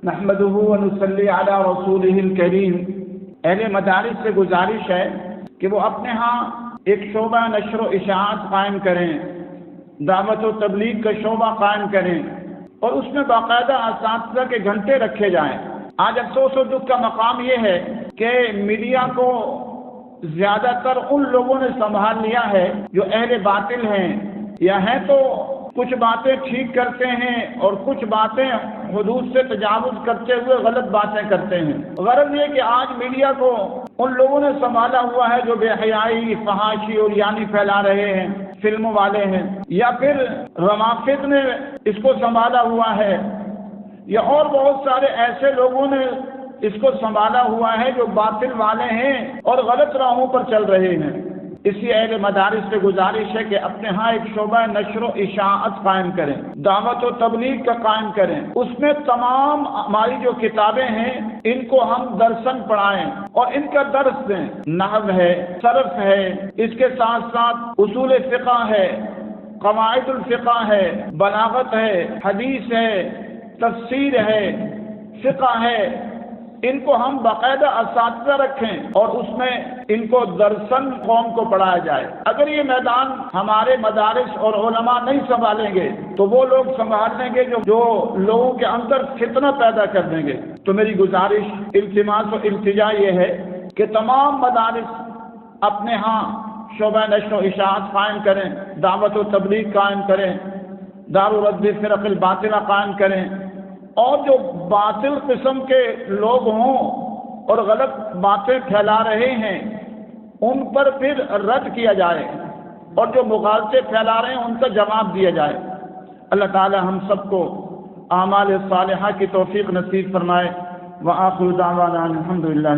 نحمده ونصلی علی رسولہ الکریم۔ اہل مدارس سے گزارش ہے کہ وہ اپنے ہاں ایک شعبہ نشر و اشاعت قائم کریں، دعوت و تبلیغ کا شعبہ قائم کریں، اور اس میں باقاعدہ اساتذہ کے گھنٹے رکھے جائیں۔ آج افسوس و دکھ کا مقام یہ ہے کہ میڈیا کو زیادہ تر ان لوگوں نے سنبھال لیا ہے جو اہل باطل ہیں، یا ہیں تو کچھ باتیں ٹھیک کرتے ہیں اور کچھ باتیں حدود سے تجاوز کرتے ہوئے غلط باتیں کرتے ہیں۔ غرض یہ کہ آج میڈیا کو ان لوگوں نے سنبھالا ہوا ہے جو بے حیائی، فحاشی اور یعنی پھیلا رہے ہیں، فلم والے ہیں، یا پھر روافض نے اس کو سنبھالا ہوا ہے، یا اور بہت سارے ایسے لوگوں نے اس کو سنبھالا ہوا ہے جو باطل والے ہیں اور غلط راہوں پر چل رہے ہیں۔ اسی اہل مدارس سے گزارش ہے کہ اپنے ہاں ایک شعبہ نشر و اشاعت قائم کریں، دعوت و تبلیغ کا قائم کریں۔ اس میں تمام ہماری جو کتابیں ہیں ان کو ہم درسن پڑھائیں اور ان کا درس دیں۔ نحو ہے، صرف ہے، اس کے ساتھ ساتھ اصول فقہ ہے، قواعد الفقہ ہے، بلاغت ہے، حدیث ہے، تفسیر ہے، فقہ ہے۔ ان کو ہم باقاعدہ اساتذہ رکھیں اور اس میں ان کو درسن قوم کو پڑھایا جائے۔ اگر یہ میدان ہمارے مدارس اور علماء نہیں سنبھالیں گے تو وہ لوگ سنبھال لیں گے جو لوگوں کے اندر فتنہ پیدا کر دیں گے۔ تو میری گزارش، التماس و التجا یہ ہے کہ تمام مدارس اپنے ہاں شعبہ نشر و اشاعت قائم کریں، دعوت و تبلیغ قائم کریں، دار رد فرق الباطلہ قائم کریں، اور جو باطل قسم کے لوگ ہوں اور غلط باتیں پھیلا رہے ہیں ان پر پھر رد کیا جائے، اور جو مغالطے پھیلا رہے ہیں ان کا جواب دیا جائے۔ اللہ تعالی ہم سب کو اعمال صالحہ کی توفیق نصیب فرمائے۔ وآخر دعوانا الحمدللہ۔